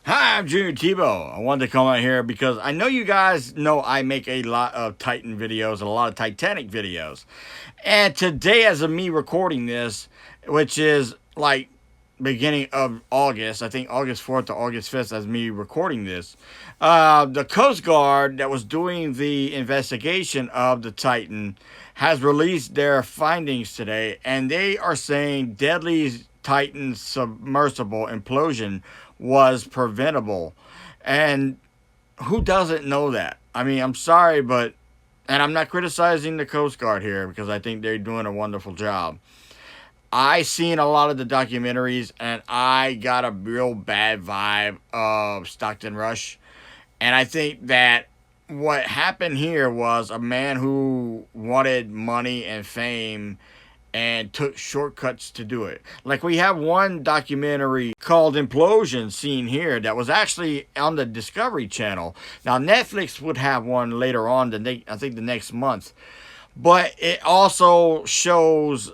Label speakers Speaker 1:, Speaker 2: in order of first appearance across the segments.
Speaker 1: Hi, I'm Junior Tebow. I wanted to come out here because I know you guys know I make a lot of Titan videos and a lot of Titanic videos. And today, as of me recording this, which is like beginning of August, I think August 4th to August 5th, as me recording this, the Coast Guard that was doing the investigation of the Titan has released their findings today, and they are saying deadly Titan submersible implosion was preventable. And who doesn't know that? I mean, I'm sorry, but, and I'm not criticizing the Coast Guard here because I think they're doing a wonderful job. I seen a lot of the documentaries and I got a real bad vibe of Stockton Rush. And I think that what happened here was a man who wanted money and fame and took shortcuts to do it. Like we have one documentary called Implosion seen here that was actually on the Discovery Channel. Now Netflix would have one later on, I think the next month. But it also shows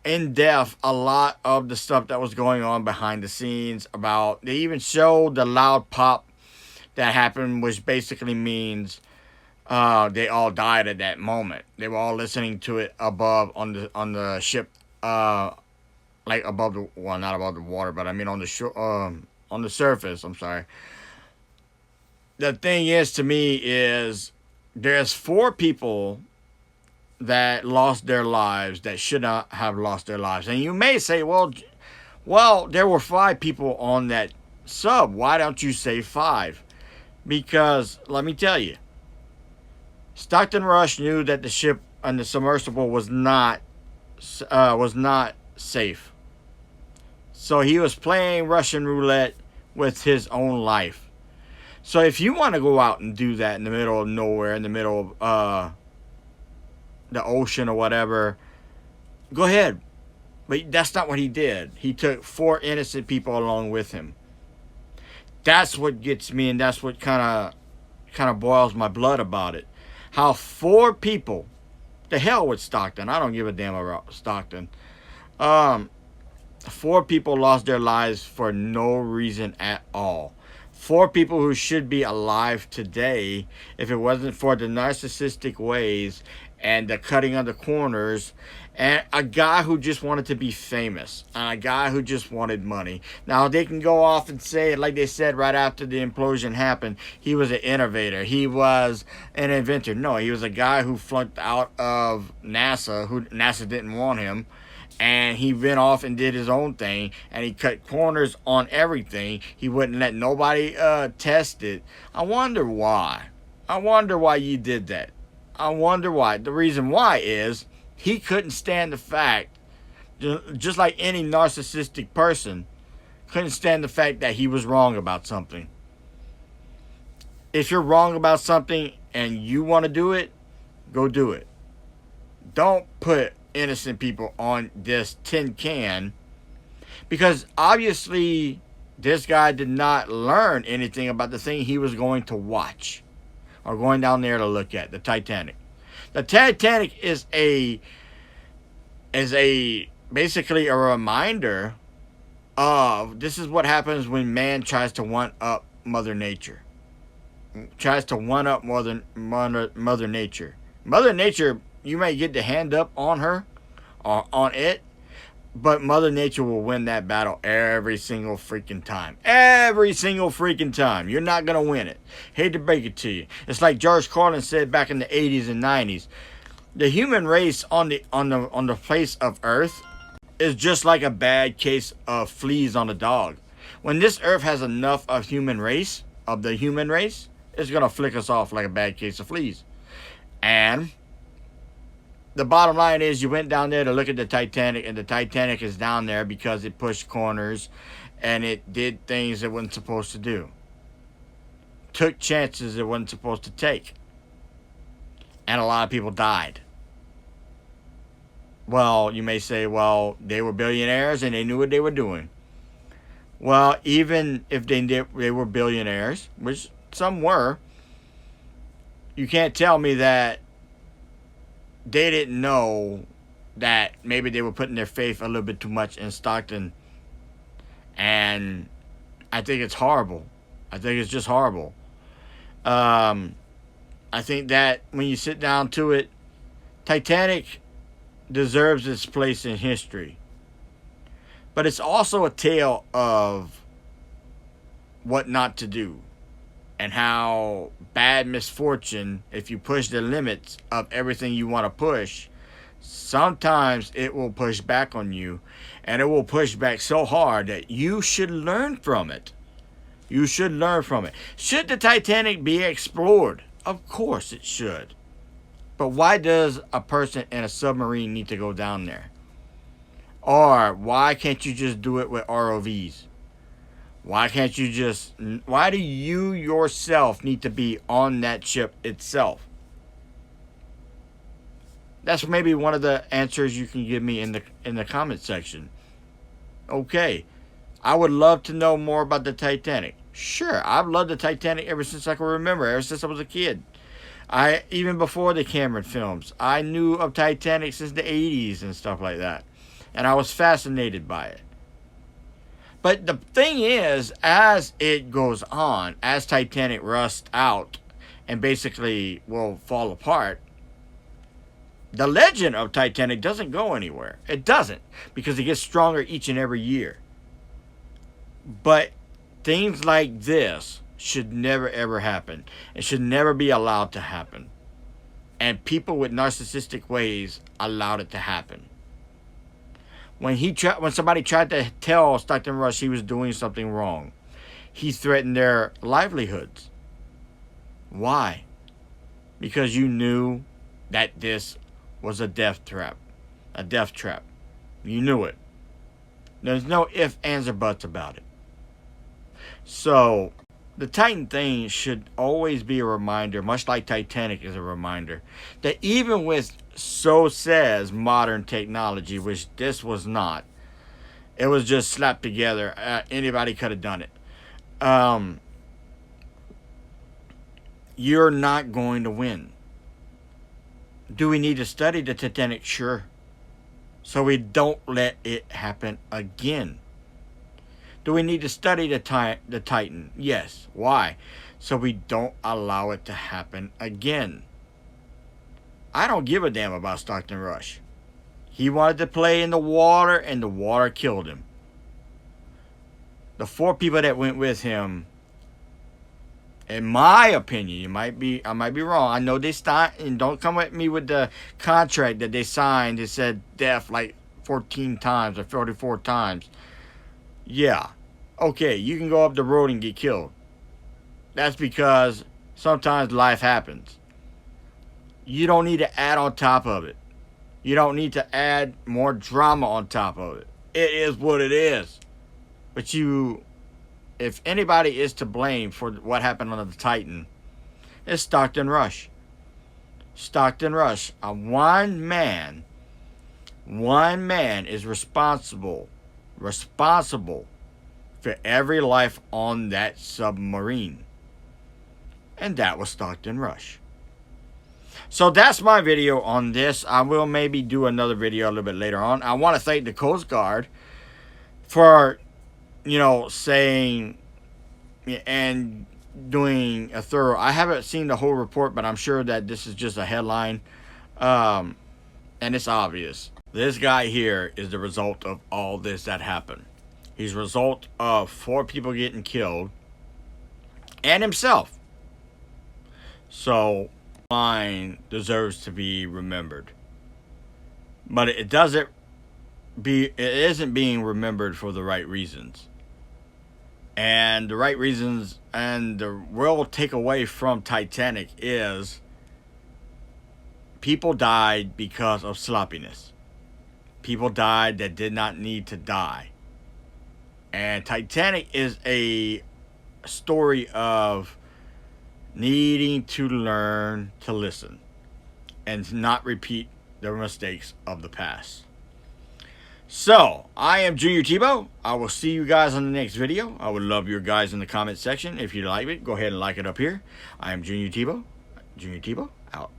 Speaker 1: in depth a lot of the stuff that was going on behind the scenes. About they even showed the loud pop that happened, which basically means they all died at that moment. They were all listening to it above on the ship, like above the, well, not above the water, but I mean on the shore, on the surface. I'm sorry. The thing is, to me, is there's four people that lost their lives that should not have lost their lives, and you may say, well, there were five people on that sub. Why don't you say five? Because let me tell you, Stockton Rush knew that the ship and the submersible was not safe. So he was playing Russian roulette with his own life. So if you want to go out and do that in the middle of nowhere, in the middle of the ocean or whatever, go ahead. But that's not what he did. He took four innocent people along with him. That's what gets me, and that's what kind of boils my blood about it. How four people, the hell with Stockton. I don't give a damn about Stockton. Um, Four people lost their lives for no reason at all. Four people who should be alive today if it wasn't for the narcissistic ways and the cutting of the corners, and a guy who just wanted to be famous, and a guy who just wanted money. Now they can go off and say it like they said right after the implosion happened. He was an innovator. He was an inventor. No, he was a guy who flunked out of NASA, who NASA didn't want him, and he went off and did his own thing, and he cut corners on everything. He wouldn't let nobody test it. I wonder why. I wonder why you did that. I wonder why. The reason why is he couldn't stand the fact, just like any narcissistic person, couldn't stand the fact that he was wrong about something. If you're wrong about something and you want to do it, go do it. Don't put innocent people on this tin can, because obviously this guy did not learn anything about the thing he was going to watch or going down there to look at, the Titanic. The Titanic is a basically a reminder of this is what happens when man tries to one up Mother Nature. Tries to one up Mother Nature. Mother Nature, you may get the hand up on her or on it, but Mother Nature will win that battle every single freaking time. Every single freaking time. You're not going to win it. Hate to break it to you. It's like George Carlin said back in the 80s and 90s. The human race on the face of Earth is just like a bad case of fleas on a dog. When this Earth has enough of the human race, it's going to flick us off like a bad case of fleas. And the bottom line is you went down there to look at the Titanic, and the Titanic is down there because it pushed corners and it did things it wasn't supposed to do. Took chances it wasn't supposed to take. And a lot of people died. Well, you may say, well, they were billionaires and they knew what they were doing. Well, even if they were billionaires, which some were, you can't tell me that they didn't know that maybe they were putting their faith a little bit too much in Stockton. And I think it's horrible. I think it's just horrible. I think that when you sit down to it, Titanic deserves its place in history. But it's also a tale of what not to do and how bad misfortune, if you push the limits of everything you want to push, sometimes it will push back on you, and it will push back so hard that you should learn from it. You should learn from it. Should the Titanic be explored? Of course it should. But why does a person in a submarine need to go down there? Or why can't you just do it with ROVs? Why can't you just... Why do you yourself need to be on that ship itself? That's maybe one of the answers you can give me in the comment section. Okay, I would love to know more about the Titanic. Sure, I've loved the Titanic ever since I can remember, ever since I was a kid. Even before the Cameron films, I knew of Titanic since the 80s and stuff like that. And I was fascinated by it. But the thing is, as it goes on, as Titanic rusts out and basically will fall apart, the legend of Titanic doesn't go anywhere. It doesn't, because it gets stronger each and every year. But things like this should never ever happen. It should never be allowed to happen. And people with narcissistic ways allowed it to happen. When somebody tried to tell Stockton Rush he was doing something wrong, he threatened their livelihoods. Why? Because you knew that this was a death trap. A death trap. You knew it. There's no ifs, ands, or buts about it. So, the Titan thing should always be a reminder, much like Titanic is a reminder, that even with, so says, modern technology, which this was not, it was just slapped together. Anybody could have done it. You're not going to win. Do we need to study the Titanic? Sure. So we don't let it happen again. Do we need to study the Titan? Yes. Why? So we don't allow it to happen again. I don't give a damn about Stockton Rush. He wanted to play in the water, and the water killed him. The 4 people that went with him, in my opinion, I might be wrong. I know they signed, and don't come at me with the contract that they signed. It said death like 14 times or 44 times. Yeah, okay, you can go up the road and get killed. That's because sometimes life happens. You don't need to add on top of it. You don't need to add more drama on top of it. It is what it is. But if anybody is to blame for what happened on the Titan, it's Stockton Rush. Stockton Rush, one man is responsible for every life on that submarine. And that was Stockton Rush. So that's my video on this. I will maybe do another video a little bit later on. I want to thank the Coast Guard for, saying and doing a thorough... I haven't seen the whole report, but I'm sure that this is just a headline. And it's obvious. This guy here is the result of all this that happened. He's a result of 4 people getting killed and himself. So, line deserves to be remembered. But it isn't being remembered for the right reasons. And the right reasons and the real takeaway from Titanic is people died because of sloppiness. People died that did not need to die. And Titanic is a story of needing to learn to listen and not repeat the mistakes of the past. So, I am Junior Tebow. I will see you guys on the next video. I would love your guys in the comment section. If you like it, go ahead and like it up here. I am Junior Tebow. Junior Tebow, out.